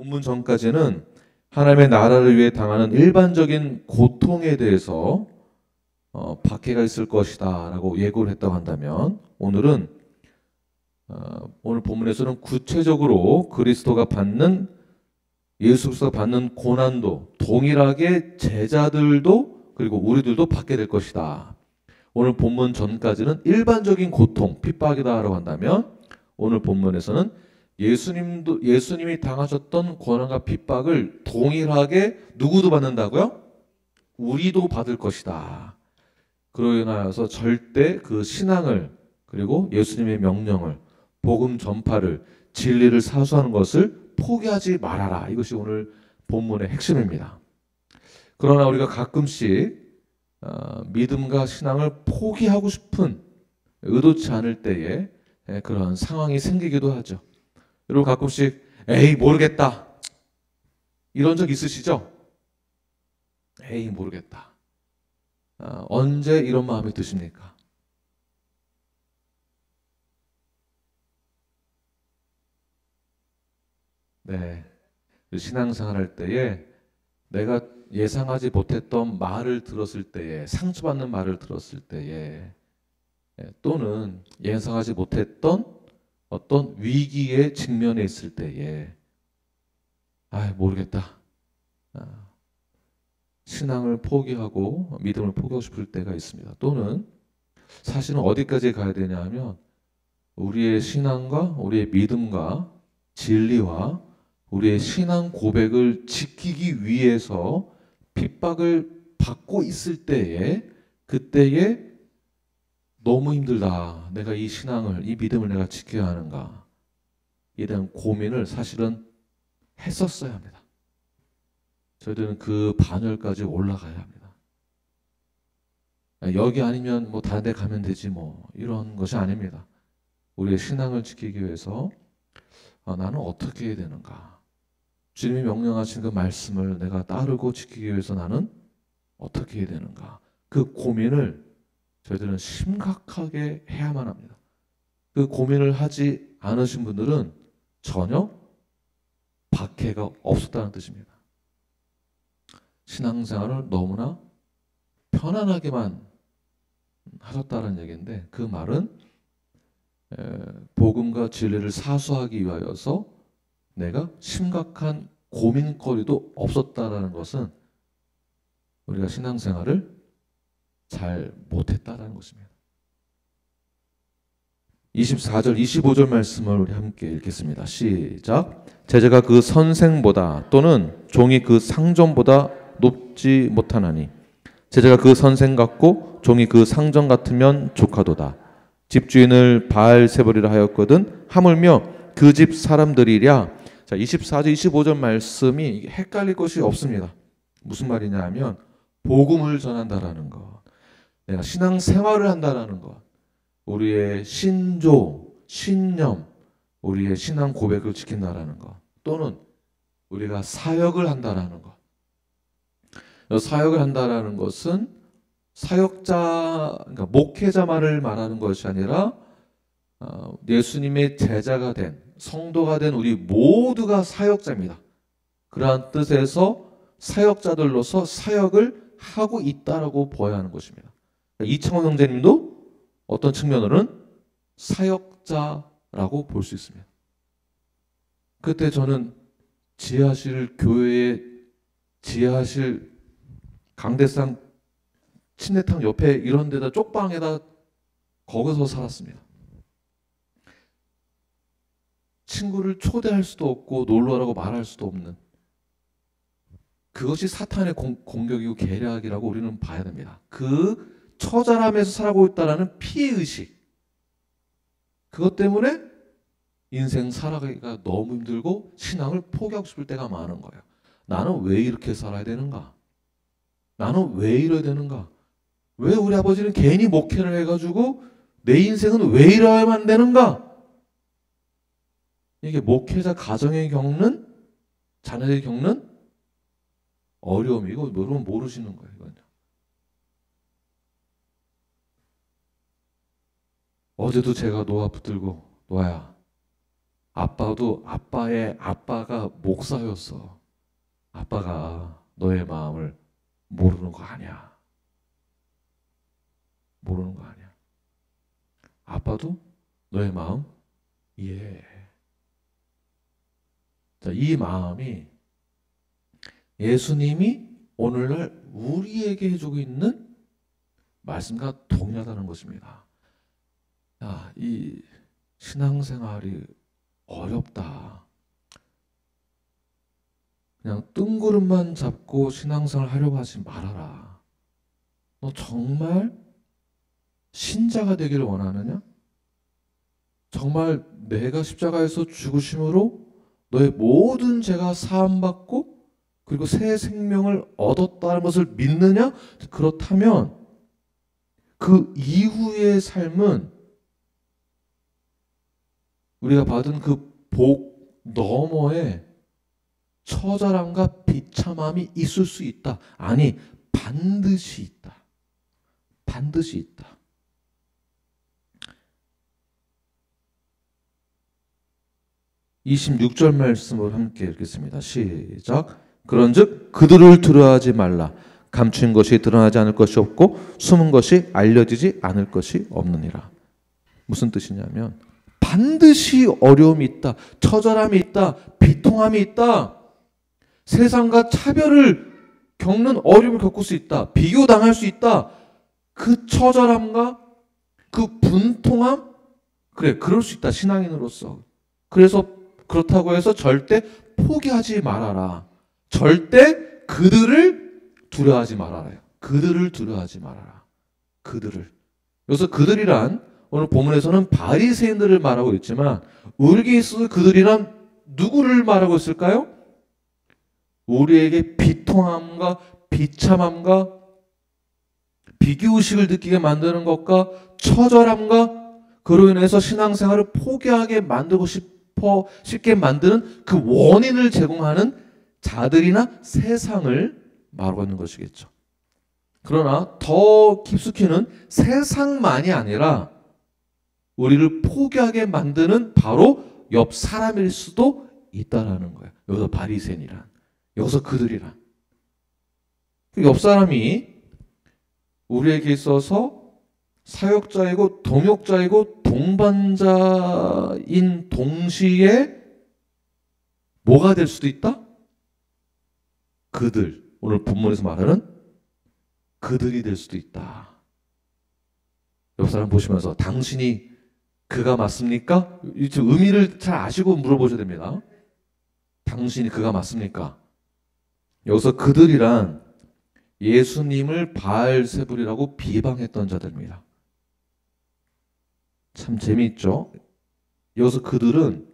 본문 전까지는 하나님의 나라를 위해 당하는 일반적인 고통에 대해서 박해가 있을 것이다 라고 예고를 했다고 한다면, 오늘 본문에서는 구체적으로 예수 그리스도가 받는 고난도 동일하게 제자들도 그리고 우리들도 받게 될 것이다. 오늘 본문 전까지는 일반적인 고통, 핍박이다라고 한다면, 오늘 본문에서는 예수님이 당하셨던 고난과 핍박을 동일하게 누구도 받는다고요? 우리도 받을 것이다. 그로 인하여서 절대 그 신앙을, 그리고 예수님의 명령을, 복음 전파를, 진리를 사수하는 것을 포기하지 말아라. 이것이 오늘 본문의 핵심입니다. 그러나 우리가 가끔씩 믿음과 신앙을 포기하고 싶은, 의도치 않을 때에 그런 상황이 생기기도 하죠. 여러분 가끔씩 에이 모르겠다 이런 적 있으시죠? 에이 모르겠다. 언제 이런 마음이 드십니까? 네, 신앙생활 할 때에 내가 예상하지 못했던 말을 들었을 때에, 상처받는 말을 들었을 때에, 또는 예상하지 못했던 어떤 위기에 직면해 있을 때에 모르겠다. 신앙을 포기하고 믿음을 포기하고 싶을 때가 있습니다. 또는 사실은 어디까지 가야 되냐 하면, 우리의 신앙과 우리의 믿음과 진리와 우리의 신앙 고백을 지키기 위해서 핍박을 받고 있을 때에, 그때에 너무 힘들다. 내가 이 신앙을, 이 믿음을 내가 지켜야 하는가? 에 대한 고민을 사실은 했었어야 합니다. 저희들은 그 반열까지 올라가야 합니다. 여기 아니면 뭐 다른 데 가면 되지 뭐 이런 것이 아닙니다. 우리의 신앙을 지키기 위해서 나는 어떻게 해야 되는가? 주님이 명령하신 그 말씀을 내가 따르고 지키기 위해서 나는 어떻게 해야 되는가? 그 고민을 저희들은 심각하게 해야만 합니다. 그 고민을 하지 않으신 분들은 전혀 박해가 없었다는 뜻입니다. 신앙생활을 너무나 편안하게만 하셨다는 얘기인데, 그 말은 복음과 진리를 사수하기 위하여서 내가 심각한 고민거리도 없었다라는 것은 우리가 신앙생활을 잘 못했다라는 것입니다. 24절, 25절 말씀을 우리 함께 읽겠습니다. 시작. 제자가 그 선생보다 또는 종이 그 상전보다 높지 못하나니, 제자가 그 선생 같고 종이 그 상전 같으면 조카도다. 집주인을 바알세불이라 하였거든 하물며 그 집 사람들이랴. 자, 24절 25절 말씀이 헷갈릴 것이 없습니다. 무슨 말이냐 하면, 복음을 전한다라는 것, 내가 신앙생활을 한다라는 것, 우리의 신조, 신념, 우리의 신앙 고백을 지킨다라는 것, 또는 우리가 사역을 한다라는 것. 사역을 한다라는 것은 사역자, 그러니까 목회자만을 말하는 것이 아니라 예수님의 제자가 된, 성도가 된 우리 모두가 사역자입니다. 그러한 뜻에서 사역자들로서 사역을 하고 있다라고 보아야 하는 것입니다. 이창호 형제님도 어떤 측면으로는 사역자라고 볼 수 있습니다. 그때 저는 지하실 교회의 지하실 강대상 침례탕 옆에 이런 데다 쪽방에다 거기서 살았습니다. 친구를 초대할 수도 없고 놀러라고 말할 수도 없는, 그것이 사탄의 공격이고 계략이라고 우리는 봐야 됩니다. 그 처절함에서 살아가고 있다는 피해의식, 그것 때문에 인생 살아가기가 너무 힘들고 신앙을 포기하고 싶을 때가 많은 거예요. 나는 왜 이렇게 살아야 되는가? 나는 왜 이래야 되는가? 왜 우리 아버지는 괜히 목회를 해가지고 내 인생은 왜 이래야만 되는가? 이게 목회자 가정에 겪는, 자녀들이 겪는 어려움이고, 여러분 모르시는 거예요. 이건요. 어제도 제가 노아 붙들고, 노아야 아빠도 아빠의 아빠가 목사였어. 아빠가 너의 마음을 모르는 거 아니야. 모르는 거 아니야. 아빠도 너의 마음 이해해. 자, 이 마음이 예수님이 오늘날 우리에게 해주고 있는 말씀과 동일하다는 것입니다. 야, 이 신앙생활이 어렵다. 그냥 뜬구름만 잡고 신앙생활 하려고 하지 말아라. 너 정말 신자가 되기를 원하느냐? 정말 내가 십자가에서 죽으심으로 너의 모든 죄가 사함받고 그리고 새 생명을 얻었다는 것을 믿느냐? 그렇다면 그 이후의 삶은 우리가 받은 그 복 너머에 처절함과 비참함이 있을 수 있다. 아니, 반드시 있다. 반드시 있다. (26절) 말씀을 함께 읽겠습니다. 시작. 그런즉 그들을 두려워하지 말라. 감춘 것이 드러나지 않을 것이 없고 숨은 것이 알려지지 않을 것이 없느니라. 무슨 뜻이냐면 반드시 어려움이 있다. 처절함이 있다. 비통함이 있다. 세상과 차별을 겪는 어려움을 겪을 수 있다. 비교당할 수 있다. 그 처절함과 그 분통함, 그래, 그럴 수 있다. 신앙인으로서. 그래서 그렇다고 해서 절대 포기하지 말아라. 절대 그들을 두려워하지 말아라. 그들을 두려워하지 말아라. 그들을. 여기서 그들이란 오늘 본문에서는 바리새인들을 말하고 있지만 우리에게 있어서 그들이란 누구를 말하고 있을까요? 우리에게 비통함과 비참함과 비교의식을 느끼게 만드는 것과 처절함과 그로 인해서 신앙생활을 포기하게 만들고 쉽게 만드는 그 원인을 제공하는 자들이나 세상을 말하고 있는 것이겠죠. 그러나 더 깊숙이는 세상만이 아니라 우리를 포기하게 만드는 바로 옆 사람일 수도 있다라는 거예요. 여기서 바리새인이란, 여기서 그들이란. 옆 사람이 우리에게 있어서 사역자이고 동역자이고 동반자인 동시에 뭐가 될 수도 있다? 그들, 오늘 본문에서 말하는 그들이 될 수도 있다. 옆 사람 보시면서 당신이 그가 맞습니까? 의미를 잘 아시고 물어보셔야 됩니다. 당신이 그가 맞습니까? 여기서 그들이란 예수님을 바알세불이라고 비방했던 자들입니다. 참 재미있죠? 여기서 그들은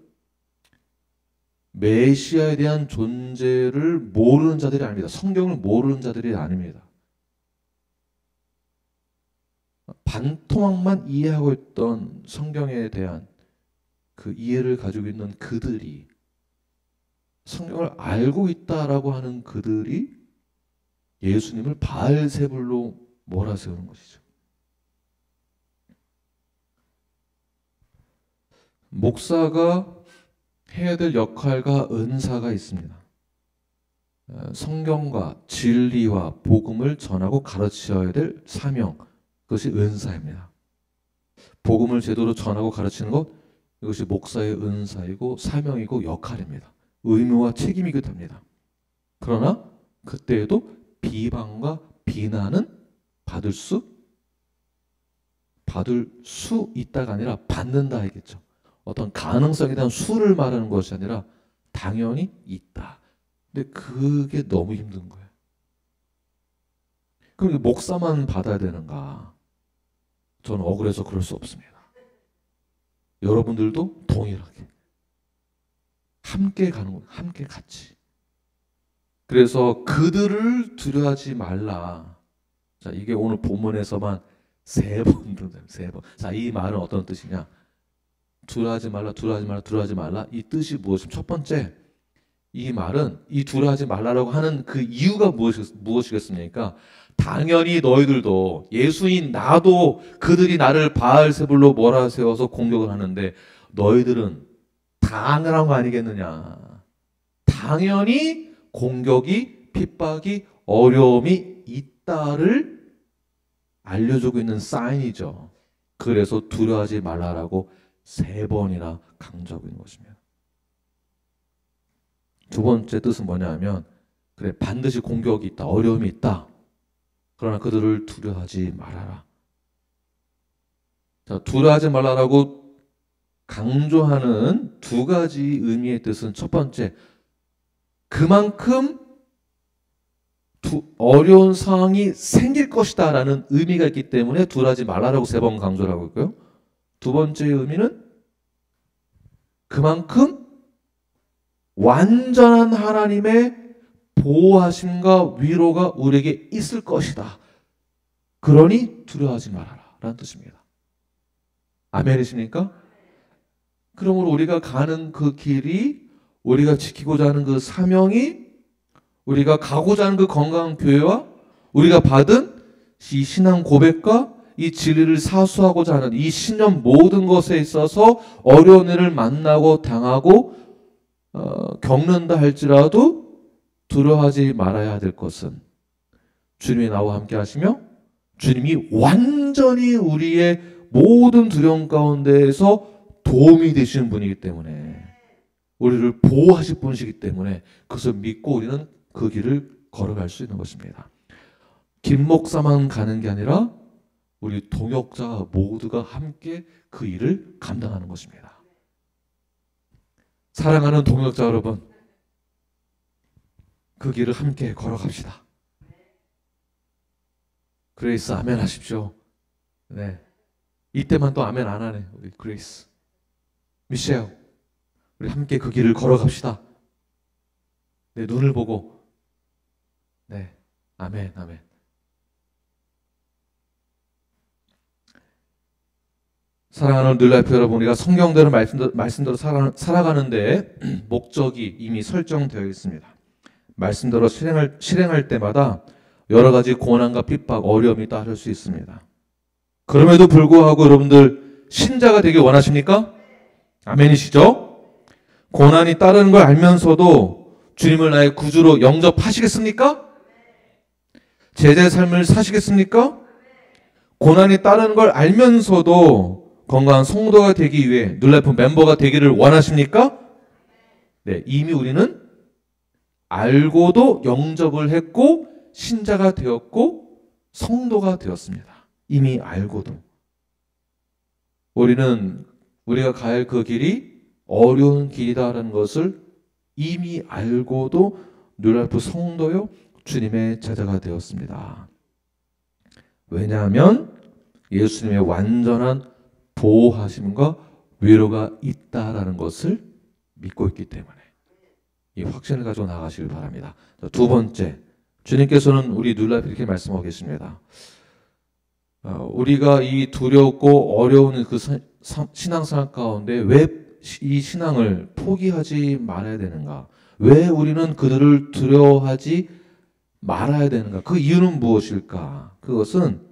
메시아에 대한 존재를 모르는 자들이 아닙니다. 성경을 모르는 자들이 아닙니다. 반토막만 이해하고 있던 성경에 대한 그 이해를 가지고 있는 그들이, 성경을 알고 있다라고 하는 그들이 예수님을 바알세불로 몰아세우는 것이죠. 목사가 해야 될 역할과 은사가 있습니다. 성경과 진리와 복음을 전하고 가르쳐야 될 사명, 그것이 은사입니다. 복음을 제대로 전하고 가르치는 것, 이것이 목사의 은사이고 사명이고 역할입니다. 의무와 책임이기도 합니다. 그러나 그때에도 비방과 비난은 받을 수 있다가 아니라 받는다 하겠죠. 어떤 가능성에 대한 수를 말하는 것이 아니라 당연히 있다. 근데 그게 너무 힘든 거예요. 그럼 목사만 받아야 되는가? 저는 억울해서 그럴 수 없습니다. 여러분들도 동일하게 함께 가는 거예요. 함께 같이. 그래서 그들을 두려워하지 말라. 자, 이게 오늘 본문에서만 3번 등장해요. 3번. 자, 이 말은 어떤 뜻이냐? 두려워하지 말라, 두려워하지 말라, 두려워하지 말라. 이 뜻이 무엇이냐면 첫 번째, 이 말은 이 두려워하지 말라라고 하는 그 이유가 무엇이겠습니까? 당연히 너희들도, 예수인 나도 그들이 나를 바알세불로 몰아세워서 공격을 하는데 너희들은 당연한 거 아니겠느냐. 당연히 공격이, 핍박이, 어려움이 있다를 알려주고 있는 사인이죠. 그래서 두려워하지 말라라고 3번이나 강조하고 있는 것입니다. 두 번째 뜻은 뭐냐면, 그래, 반드시 공격이 있다, 어려움이 있다. 그러나 그들을 두려워하지 말아라. 자, 두려워하지 말라라고 강조하는 두 가지 의미의 뜻은, 첫 번째, 그만큼 어려운 상황이 생길 것이다 라는 의미가 있기 때문에 두려워하지 말라라고 3번 강조를 하고 있고요. 두 번째 의미는 그만큼 완전한 하나님의 보호하심과 위로가 우리에게 있을 것이다. 그러니 두려워하지 말아라 라는 뜻입니다. 아멘이십니까? 그러므로 우리가 가는 그 길이, 우리가 지키고자 하는 그 사명이, 우리가 가고자 하는 그 건강한 교회와 우리가 받은 이 신앙 고백과 이 진리를 사수하고자 하는 이 신념 모든 것에 있어서 어려운 일을 만나고 당하고 겪는다 할지라도 두려워하지 말아야 될 것은, 주님이 나와 함께 하시며 주님이 완전히 우리의 모든 두려움 가운데에서 도움이 되시는 분이기 때문에, 우리를 보호하실 분이시기 때문에 그것을 믿고 우리는 그 길을 걸어갈 수 있는 것입니다. 김 목사만 가는 게 아니라 우리 동역자 모두가 함께 그 일을 감당하는 것입니다. 사랑하는 동역자 여러분, 그 길을 함께 걸어갑시다. 그레이스 아멘 하십시오. 네, 이때만 또 아멘 안 하네. 우리 그레이스, 미셸, 우리 함께 그 길을 걸어갑시다. 내 눈을 보고, 네, 아멘, 아멘. 사랑하는 뉴라이프 여러분, 우리가 성경대로 말씀대로 살아가는데 목적이 이미 설정되어 있습니다. 말씀대로 실행할 때마다 여러 가지 고난과 핍박, 어려움이 따를 수 있습니다. 그럼에도 불구하고 여러분들 신자가 되길 원하십니까? 아멘이시죠? 고난이 따르는 걸 알면서도 주님을 나의 구주로 영접하시겠습니까? 제자의 삶을 사시겠습니까? 고난이 따르는 걸 알면서도 건강한 성도가 되기 위해 뉴라이프 멤버가 되기를 원하십니까? 네, 이미 우리는 알고도 영접을 했고 신자가 되었고 성도가 되었습니다. 이미 알고도. 우리는 우리가 가야 할 그 길이 어려운 길이다라는 것을 이미 알고도 뉴라이프 성도요, 주님의 제자가 되었습니다. 왜냐하면 예수님의 완전한 보호하심과 위로가 있다라는 것을 믿고 있기 때문에 이 확신을 가지고 나가시길 바랍니다. 두 번째, 주님께서는 우리 뉴라이프 이렇게 말씀하고 계십니다. 우리가 이 두렵고 어려운 그 신앙생활 가운데 왜 이 신앙을 포기하지 말아야 되는가? 왜 우리는 그들을 두려워하지 말아야 되는가? 그 이유는 무엇일까? 그것은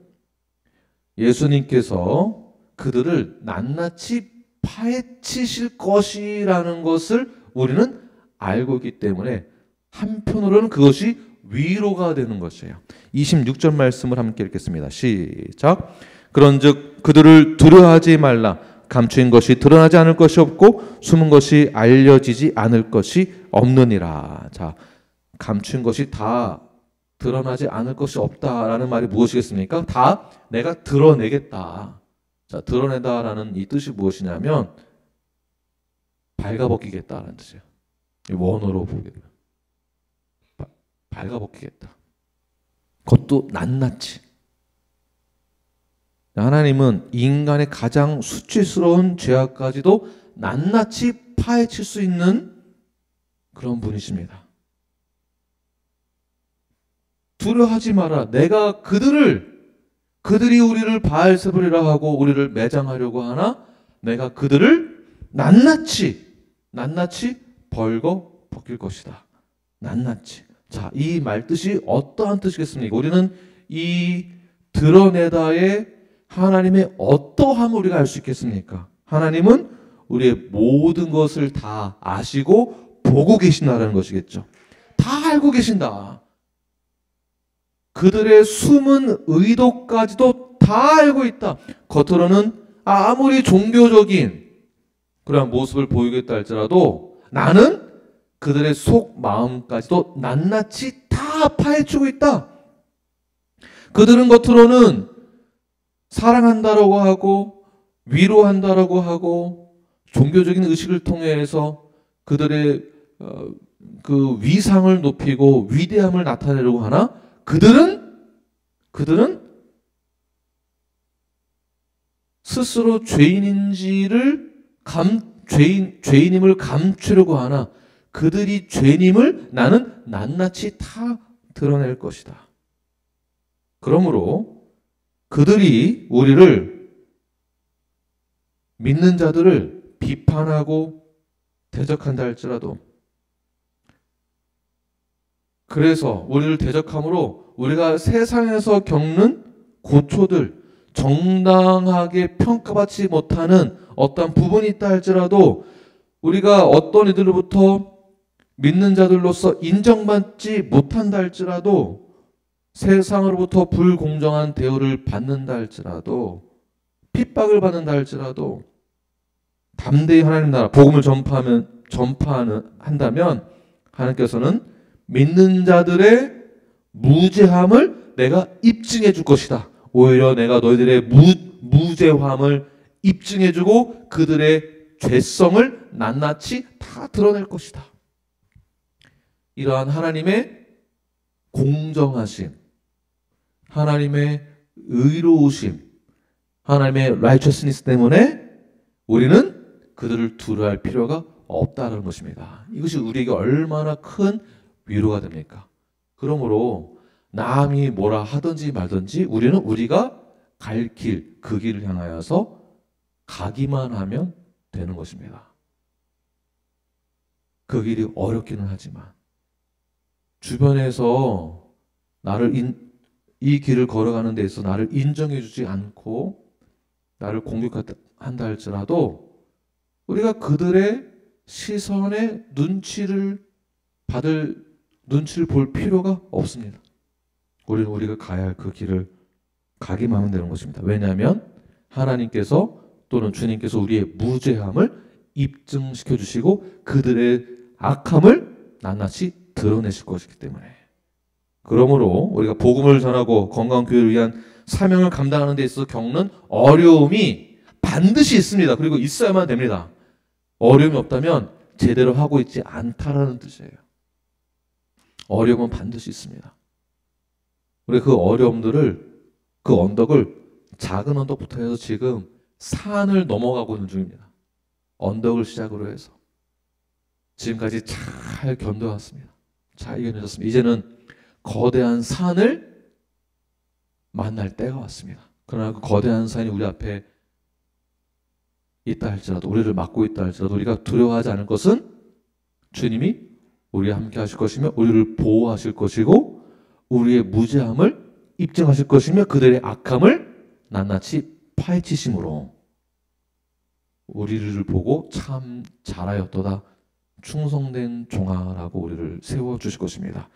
예수님께서 그들을 낱낱이 파헤치실 것이라는 것을 우리는 알고 있기 때문에 한편으로는 그것이 위로가 되는 것이에요. 26절 말씀을 함께 읽겠습니다. 시작. 그런즉 그들을 두려워하지 말라. 감추인 것이 드러나지 않을 것이 없고 숨은 것이 알려지지 않을 것이 없느니라. 자, 감추인 것이 다 드러나지 않을 것이 없다라는 말이 무엇이겠습니까? 다 내가 드러내겠다. 자, 드러내다라는 이 뜻이 무엇이냐면 발가벗기겠다라는 뜻이에요. 원어로 보게 되면 발가벗기겠다. 그것도 낱낱이. 하나님은 인간의 가장 수치스러운 죄악까지도 낱낱이 파헤칠 수 있는 그런 분이십니다. 두려워하지 마라. 내가 그들이 우리를 바알세불이라 하고 우리를 매장하려고 하나 내가 그들을 낱낱이 벌거 벗길 것이다. 낱낱이. 자, 이 말뜻이 어떠한 뜻이겠습니까? 우리는 이 드러내다의 하나님의 어떠함을 우리가 알 수 있겠습니까? 하나님은 우리의 모든 것을 다 아시고 보고 계신다는 것이겠죠. 다 알고 계신다. 그들의 숨은 의도까지도 다 알고 있다. 겉으로는 아무리 종교적인 그런 모습을 보이겠다 할지라도 나는 그들의 속 마음까지도 낱낱이 다 파헤치고 있다. 그들은 겉으로는 사랑한다라고 하고 위로한다라고 하고 종교적인 의식을 통해서 그들의 그 위상을 높이고 위대함을 나타내려고 하나 그들은 스스로 죄인인지를 죄인임을 감추려고 하나 그들이 죄인임을 나는 낱낱이 다 드러낼 것이다. 그러므로 그들이 우리를 믿는 자들을 비판하고 대적한다 할지라도 그래서 우리를 대적함으로 우리가 세상에서 겪는 고초들 정당하게 평가받지 못하는 어떤 부분이 있다 할지라도 우리가 어떤 이들로부터 믿는 자들로서 인정받지 못한다 할지라도 세상으로부터 불공정한 대우를 받는다 할지라도 핍박을 받는다 할지라도 담대히 하나님 나라 복음을 한다면 하나님께서는 믿는 자들의 무죄함을 내가 입증해 줄 것이다. 오히려 내가 너희들의 무죄함을 입증해 주고 그들의 죄성을 낱낱이 다 드러낼 것이다. 이러한 하나님의 공정하심, 하나님의 의로우심, 하나님의 righteousness 때문에 우리는 그들을 두려워할 필요가 없다는 것입니다. 이것이 우리에게 얼마나 큰 위로가 됩니까? 그러므로 남이 뭐라 하든지 말든지 우리는 우리가 갈 길, 그 길을 향하여서 가기만 하면 되는 것입니다. 그 길이 어렵기는 하지만 주변에서 이 길을 걸어가는 데 있어서 나를 인정해 주지 않고 나를 공격한다 할지라도 우리가 그들의 시선에 눈치를 볼 필요가 없습니다. 우리는 우리가 가야 할 그 길을 가기만 하면 되는 것입니다. 왜냐하면 하나님께서 또는 주님께서 우리의 무죄함을 입증시켜 주시고 그들의 악함을 낱낱이 드러내실 것이기 때문에 그러므로 우리가 복음을 전하고 건강한 교회를 위한 사명을 감당하는 데 있어서 겪는 어려움이 반드시 있습니다. 그리고 있어야만 됩니다. 어려움이 없다면 제대로 하고 있지 않다라는 뜻이에요. 어려움은 반드시 있습니다. 우리 그 어려움들을 그 언덕을 작은 언덕부터 해서 지금 산을 넘어가고 있는 중입니다. 언덕을 시작으로 해서 지금까지 잘 견뎌왔습니다. 잘 이겨내셨습니다. 이제는 거대한 산을 만날 때가 왔습니다. 그러나 그 거대한 산이 우리 앞에 있다 할지라도 우리를 막고 있다 할지라도 우리가 두려워하지 않을 것은 주님이 우리와 함께 하실 것이며 우리를 보호하실 것이고 우리의 무죄함을 입증하실 것이며 그들의 악함을 낱낱이 파헤치심으로 우리를 보고 참 잘하였도다 충성된 종아라고 우리를 세워주실 것입니다.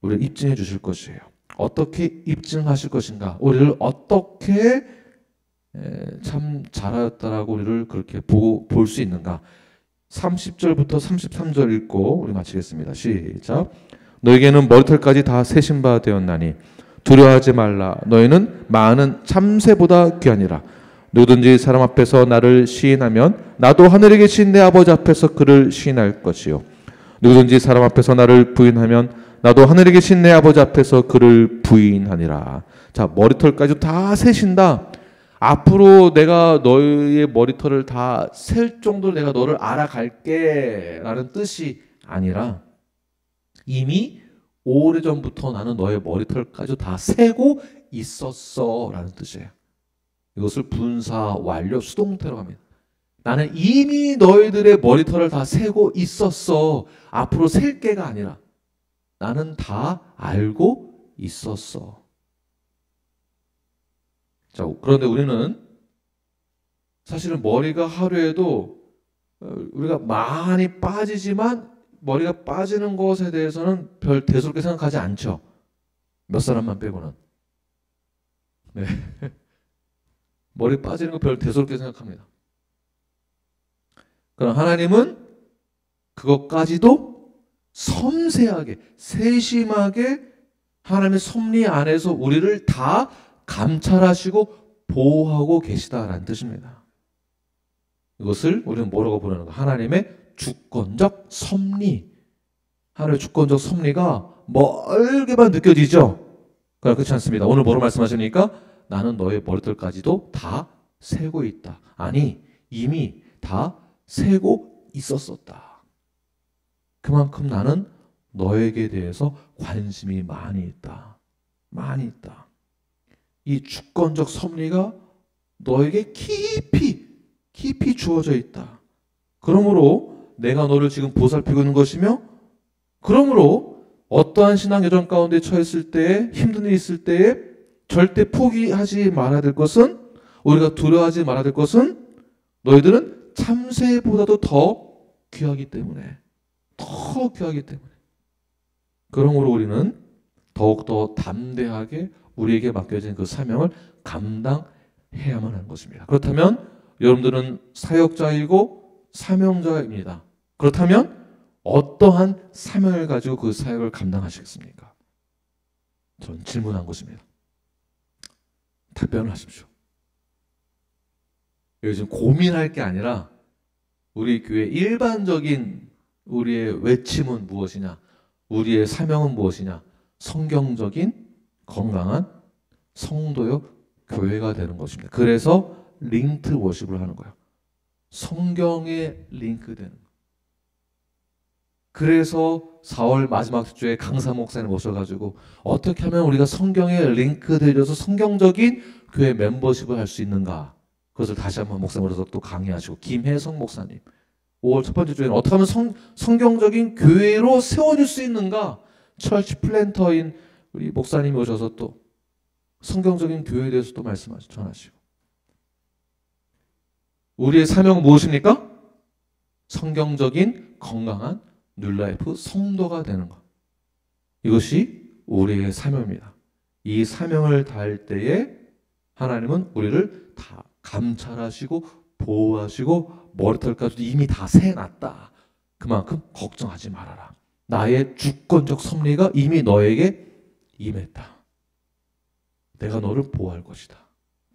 우리를 입증해 주실 것이에요. 어떻게 입증하실 것인가? 우리를 어떻게 참 잘하였다라고 우리를 그렇게 보고 볼 수 있는가? 30절부터 33절 읽고 우리 마치겠습니다. 시작. 너에게는 머리털까지 다 세신 바 되었나니 두려워하지 말라. 너희는 많은 참새보다 귀하니라. 누구든지 사람 앞에서 나를 시인하면 나도 하늘에 계신 내 아버지 앞에서 그를 시인할 것이요. 누구든지 사람 앞에서 나를 부인하면 나도 하늘에 계신 내 아버지 앞에서 그를 부인하니라. 자, 머리털까지 다 세신다. 앞으로 내가 너의 머리털을 다 셀 정도로 내가 너를 알아갈게 라는 뜻이 아니라 이미 오래전부터 나는 너의 머리털까지 다 세고 있었어 라는 뜻이에요. 이것을 분사, 완료, 수동태로 합니다. 나는 이미 너희들의 머리털을 다 세고 있었어. 앞으로 셀 게가 아니라 나는 다 알고 있었어. 자, 그런데 우리는 사실은 머리가 하루에도 우리가 많이 빠지지만 머리가 빠지는 것에 대해서는 별 대수롭게 생각하지 않죠. 몇 사람만 빼고는. 네. 머리 빠지는 거 별 대수롭게 생각합니다. 그럼 하나님은 그것까지도 섬세하게, 세심하게 하나님의 섭리 안에서 우리를 다 감찰하시고 보호하고 계시다라는 뜻입니다. 이것을 우리는 뭐라고 부르는 가 하나님의 주권적 섭리. 하나님의 주권적 섭리가 멀게만 느껴지죠? 그렇지 않습니다. 오늘 뭐로 말씀하십니까? 나는 너의 머리털까지도 다 세고 있다. 아니, 이미 다 세고 있었었다. 그만큼 나는 너에게 대해서 관심이 많이 있다. 많이 있다. 이 주권적 섭리가 너에게 깊이 주어져 있다. 그러므로 내가 너를 지금 보살피고 있는 것이며, 그러므로 어떠한 신앙 여정 가운데 처했을 때에, 힘든 일이 있을 때에 절대 포기하지 말아야 될 것은, 우리가 두려워하지 말아야 될 것은, 너희들은 참새보다도 더 귀하기 때문에, 더 귀하기 때문에. 그러므로 우리는 더욱더 담대하게 우리에게 맡겨진 그 사명을 감당해야만 하는 것입니다. 그렇다면 여러분들은 사역자이고 사명자입니다. 그렇다면 어떠한 사명을 가지고 그 사역을 감당하시겠습니까? 전 질문한 것입니다. 답변을 하십시오. 요즘 고민할 게 아니라 우리 교회 일반적인 우리의 외침은 무엇이냐, 우리의 사명은 무엇이냐, 성경적인 건강한 성도요 교회가 되는 것입니다. 그래서 링크 워십을 하는 거예요. 성경에 링크되는 거. 그래서 4월 마지막 주에 강사 목사님 모셔가지고 어떻게 하면 우리가 성경에 링크되어서 성경적인 교회 멤버십을 할 수 있는가, 그것을 다시 한번 목사님으로서 또 강의하시고, 김혜성 목사님 5월 첫 번째 주에는 어떻게 하면 성경적인 교회로 세워질 수 있는가, 철치 플랜터인 우리 목사님이 오셔서 또 성경적인 교회에 대해서 또 말씀하시고 전하시고. 우리의 사명은 무엇입니까? 성경적인 건강한 뉴라이프 성도가 되는 것. 이것이 우리의 사명입니다. 이 사명을 다할 때에 하나님은 우리를 다 감찰하시고 보호하시고 머리털까지도 이미 다 세놨다. 그만큼 걱정하지 말아라. 나의 주권적 섭리가 이미 너에게 임했다. 내가 너를 보호할 것이다.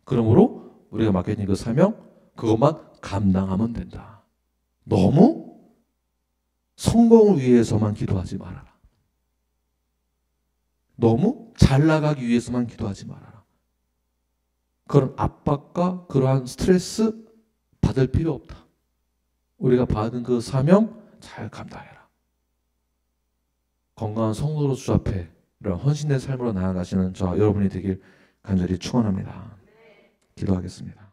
그러므로 우리가 맡겨진 그 사명, 그것만 감당하면 된다. 너무 성공을 위해서만 기도하지 말아라. 너무 잘 나가기 위해서만 기도하지 말아라. 그런 압박과 그러한 스트레스 받을 필요 없다. 우리가 받은 그 사명 잘 감당해라. 건강한 성도로 주 앞에 이런 헌신된 삶으로 나아가시는 저 여러분이 되길 간절히 축원합니다. 기도하겠습니다.